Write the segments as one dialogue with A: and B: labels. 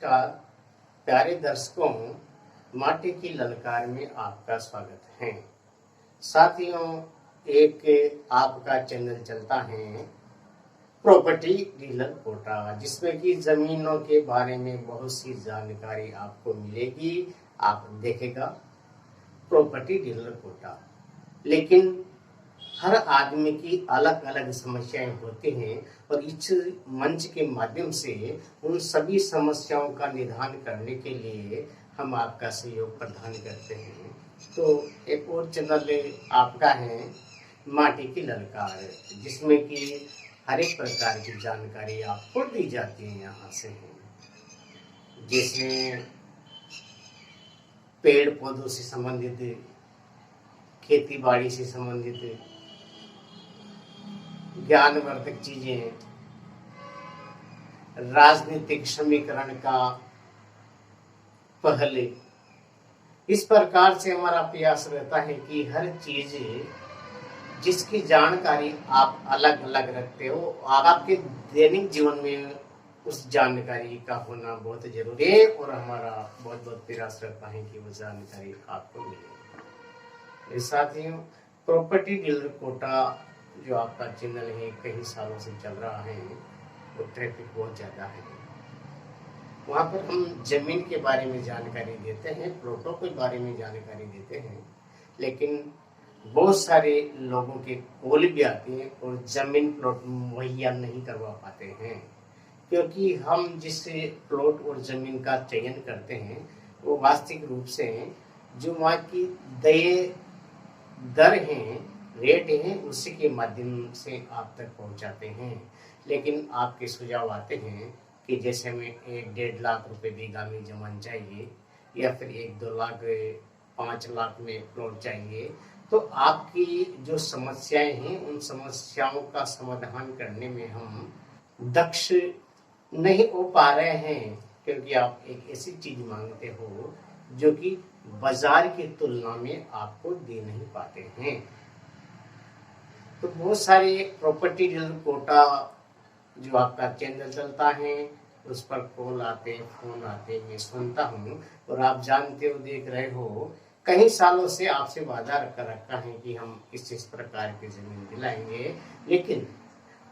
A: नमस्कार प्यारे दर्शकों, माटी की ललकार में आपका स्वागत है। साथियों, एक आपका चैनल चलता है प्रॉपर्टी डीलर कोटा, जिसमें कि जमीनों के बारे में बहुत सी जानकारी आपको मिलेगी। आप देखेगा प्रॉपर्टी डीलर कोटा, लेकिन हर आदमी की अलग अलग समस्याएं होती हैं और इस मंच के माध्यम से उन सभी समस्याओं का निदान करने के लिए हम आपका सहयोग प्रदान करते हैं। तो एक और चैनल आपका है माटी की ललकार, जिसमें कि हर एक प्रकार की जानकारी आपको दी जाती है। यहाँ से जिसमें पेड़ पौधों से संबंधित, खेती बाड़ी से संबंधित ज्ञानवर्धक चीजें, राजनीतिक समीकरण का पहले, इस प्रकार से हमारा प्रयास रहता है कि हर चीज जिसकी जानकारी आप अलग अलग रखते हो, आपके दैनिक जीवन में उस जानकारी का होना बहुत जरूरी है और हमारा बहुत बहुत प्रयास रहता है कि वो जानकारी आपको मिले। साथियों, प्रॉपर्टी डीलर कोटा जो आपका चैनल है कई सालों से चल रहा है, वो ट्रैफिक बहुत ज़्यादा है। वहाँ पर हम जमीन के बारे में जानकारी देते हैं, प्लॉटों के बारे में जानकारी देते हैं, लेकिन बहुत सारे लोगों के कॉल भी आते हैं और जमीन प्लॉट मुहैया नहीं करवा पाते हैं, क्योंकि हम जिस प्लॉट और जमीन का चयन करते हैं वो वास्तविक रूप से जो वहाँ की दर हैं, रेट हैं, उसी के माध्यम से आप तक पहुंचाते हैं। लेकिन आपके सुझाव आते हैं कि जैसे हमें 1-1.5 लाख रुपए बीघा में जमीन चाहिए या फिर 1-2 लाख 5 लाख में प्लॉट चाहिए, तो आपकी जो समस्याएं हैं उन समस्याओं का समाधान करने में हम दक्ष नहीं हो पा रहे हैं, क्योंकि आप एक ऐसी चीज मांगते हो जो कि बाजार की तुलना में आपको दे नहीं पाते हैं। तो बहुत सारे प्रॉपर्टी डीलर कोटा जो आपका चैनल चलता है उस पर कॉल आते, फोन आते, मैं सुनता हूँ और आप जानते हो, देख रहे हो, कई सालों से आपसे वादा रखा है कि हम इस प्रकार की जमीन दिलाएंगे, लेकिन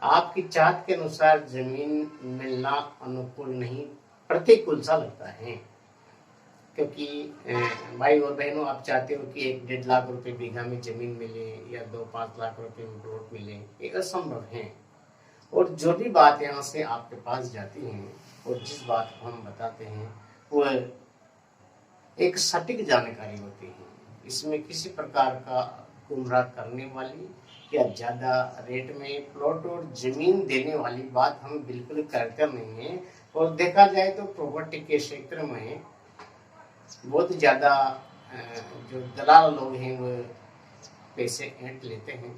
A: आपकी चाहत के अनुसार जमीन मिलना अनुकूल नहीं, प्रतिकूल सा लगता है। क्योंकि भाई और बहनों, आप चाहते हो कि 1-1.5 लाख रुपए बीघा में जमीन मिले या 2-5 लाख रुपए में प्लॉट मिले, ये असंभव है। और जो भी बात यहाँ से आपके पास जाती है और जिस बात को हम बताते हैं वो एक सटीक जानकारी होती है। इसमें किसी प्रकार का गुमराह करने वाली या ज्यादा रेट में प्लॉट और जमीन देने वाली बात हम बिल्कुल करते नहीं है। और देखा जाए तो प्रॉपर्टी के क्षेत्र में बहुत ज़्यादा जो दलाल लोग हैं वो पैसे ऐंठ लेते हैं,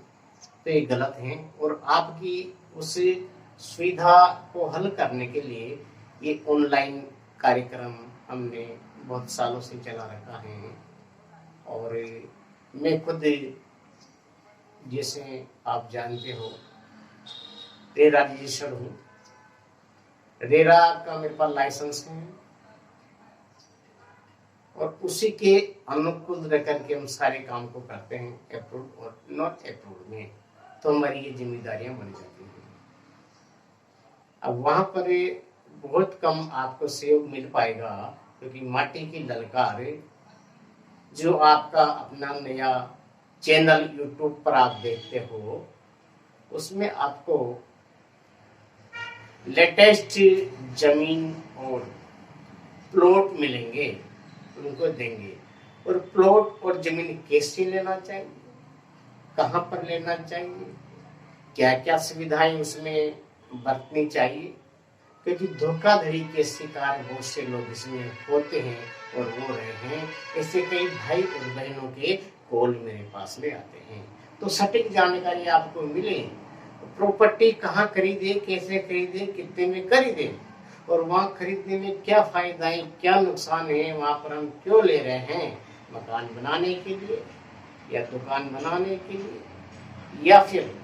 A: तो ये गलत है। और आपकी उस सुविधा को हल करने के लिए ये ऑनलाइन कार्यक्रम हमने बहुत सालों से चला रखा है। और मैं खुद, जैसे आप जानते हो, रेरा रजिस्टर्ड हूँ, रेरा का मेरे पास लाइसेंस है और उसी के अनुकूल रह करके हम सारे काम को करते हैं, अप्रूव और नॉट अप्रूव में, तो हमारी ये जिम्मेदारियां बन जाती हैं। अब वहां पर बहुत कम आपको सहयोग मिल पाएगा, क्योंकि माटी की ललकार जो आपका अपना नया चैनल यूट्यूब पर आप देखते हो, उसमें आपको लेटेस्ट जमीन और प्लॉट मिलेंगे, उनको देंगे। और प्लॉट और जमीन कैसे लेना चाहिए, कहाँ पर लेना चाहिए, क्या क्या सुविधाएं उसमें बरतनी चाहिए, क्योंकि धोखाधड़ी के शिकार बहुत से लोग इसमें होते हैं और हो रहे हैं। ऐसे कई भाई और बहनों के कॉल मेरे पास में आते हैं। तो सटीक जानकारी आपको मिले, प्रॉपर्टी कहाँ खरीदे, कैसे खरीदे, कितने में खरीदे और वहाँ खरीदने में क्या फायदा है, क्या नुकसान है, वहाँ पर हम क्यों ले रहे हैं, मकान बनाने के लिए या दुकान बनाने के लिए या फिर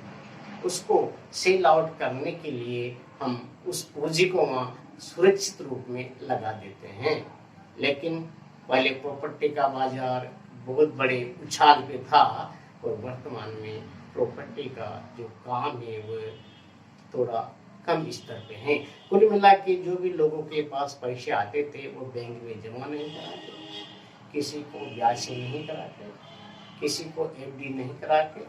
A: उसको सेल आउट करने के लिए हम उस पूंजी को वहाँ सुरक्षित रूप में लगा देते हैं। लेकिन पहले प्रॉपर्टी का बाजार बहुत बड़े उछाल पे था और वर्तमान में प्रॉपर्टी का जो काम है वो थोड़ा कम स्तर पे है। कुल मिला के जो भी लोगों के पास पैसे आते थे वो बैंक में जमा नहीं कराते, किसी को ब्याज से नहीं कराते, किसी को एफडी नहीं कराते,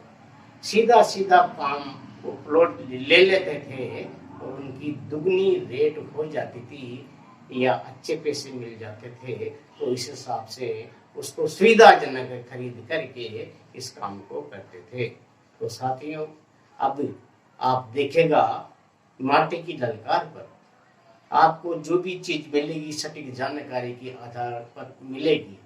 A: सीधा सीधा काम वो प्लॉट ले लेते थे और उनकी दुगनी रेट हो जाती थी या अच्छे पैसे मिल जाते थे। तो इस हिसाब से उसको सुविधाजनक खरीद करके इस काम को करते थे। तो साथियों, अब आप देखेगा माटी की ललकार पर आपको जो भी चीज मिलेगी सटीक जानकारी के आधार पर मिलेगी।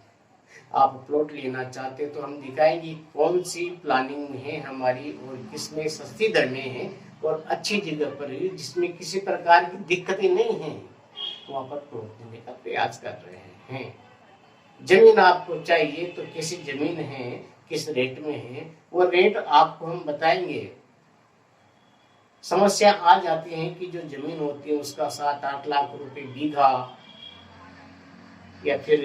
A: आप प्लॉट लेना चाहते तो हम दिखाएंगे कौन सी प्लानिंग में है हमारी और किसमें सस्ती दर में है और अच्छी जगह पर है जिसमें किसी प्रकार की दिक्कतें नहीं है, वहां पर प्लॉट लेने का प्रयास कर रहे हैं। जमीन आपको चाहिए तो कैसी जमीन है, किस रेट में है, वो रेट आपको हम बताएंगे। समस्या आ जाती है कि जो जमीन होती है उसका 7-8 लाख रुपए बीघा या फिर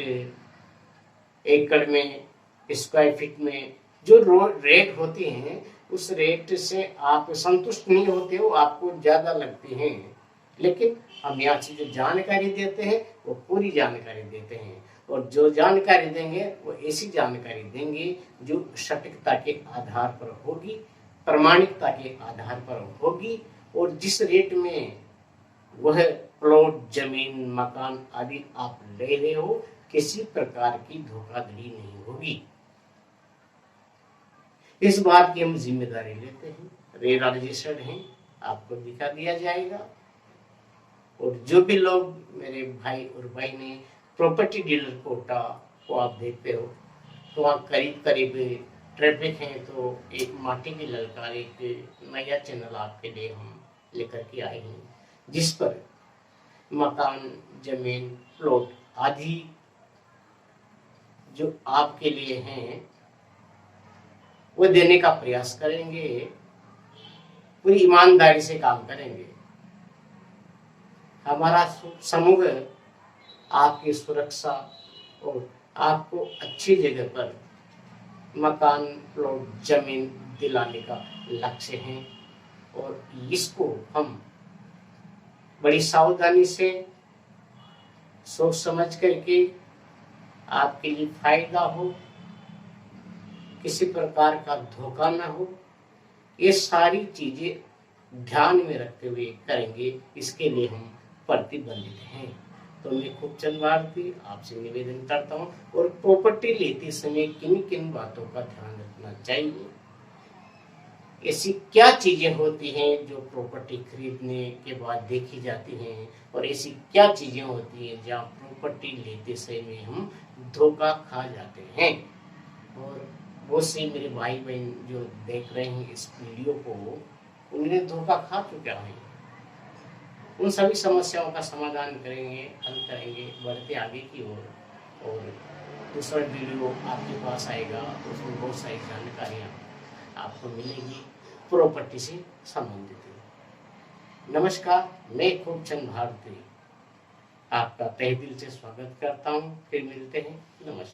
A: एकड़ में, स्क्वायर फीट में जो रेट होती हैं उस रेट से आप संतुष्ट नहीं होते हो, आपको ज्यादा लगती हैं। लेकिन हम यहाँ से जो जानकारी देते हैं वो पूरी जानकारी देते हैं और जो जानकारी देंगे वो ऐसी जानकारी देंगे जो सटीकता के आधार पर होगी, प्रामाणिकता के आधार पर होगी और जिस रेट में वह प्लॉट, जमीन, मकान आदि आप ले रहे हो किसी प्रकार की धोखाधड़ी नहीं होगी। इस बात की हम जिम्मेदारी लेते हैं। रेरा रजिस्टर्ड हैं, आपको दिखा दिया जाएगा। और जो भी लोग मेरे भाई और बहनें प्रॉपर्टी डीलर कोटा को आप देखते हो तो वहाँ करीब करीब ट्रैफिक है, तो एक माटी की ललकार एक नया चैनल आपके लिए हम लेकर के आए हैं जिस पर मकान, जमीन, प्लॉट आदि जो आपके लिए हैं वो देने का प्रयास करेंगे, पूरी ईमानदारी से काम करेंगे। हमारा समूह आपकी सुरक्षा और आपको अच्छी जगह पर मकान, प्लॉट, जमीन दिलाने का लक्ष्य है और इसको हम बड़ी सावधानी से सोच समझ करके आपके लिए फायदा हो, किसी प्रकार का धोखा ना हो, ये सारी चीजें ध्यान में रखते हुए करेंगे। इसके लिए हम प्रतिबंधित हैं। तो मैं खूबचंद भारती आपसे निवेदन करता हूँ और प्रॉपर्टी लेते समय किन किन बातों का ध्यान रखना चाहिए, ऐसी क्या चीजें होती हैं जो प्रॉपर्टी खरीदने के बाद देखी जाती हैं और ऐसी क्या चीजें होती हैं जहाँ प्रॉपर्टी लेते समय हम धोखा खा जाते हैं। और बहुत से मेरे भाई बहन जो देख रहे हैं इस वीडियो को, उन्हें धोखा खा चुका है। उन सभी समस्याओं का समाधान करेंगे, हल करेंगे, बढ़ते आगे की ओर। और दूसरा वीडियो आपके पास आएगा, उसमें बहुत सारी जानकारियाँ आपको मिलेगी प्रॉपर्टी से संबंधित। नमस्कार, मैं खूबचंद भारती आपका तहे दिल से स्वागत करता हूँ। फिर मिलते हैं। नमस्कार।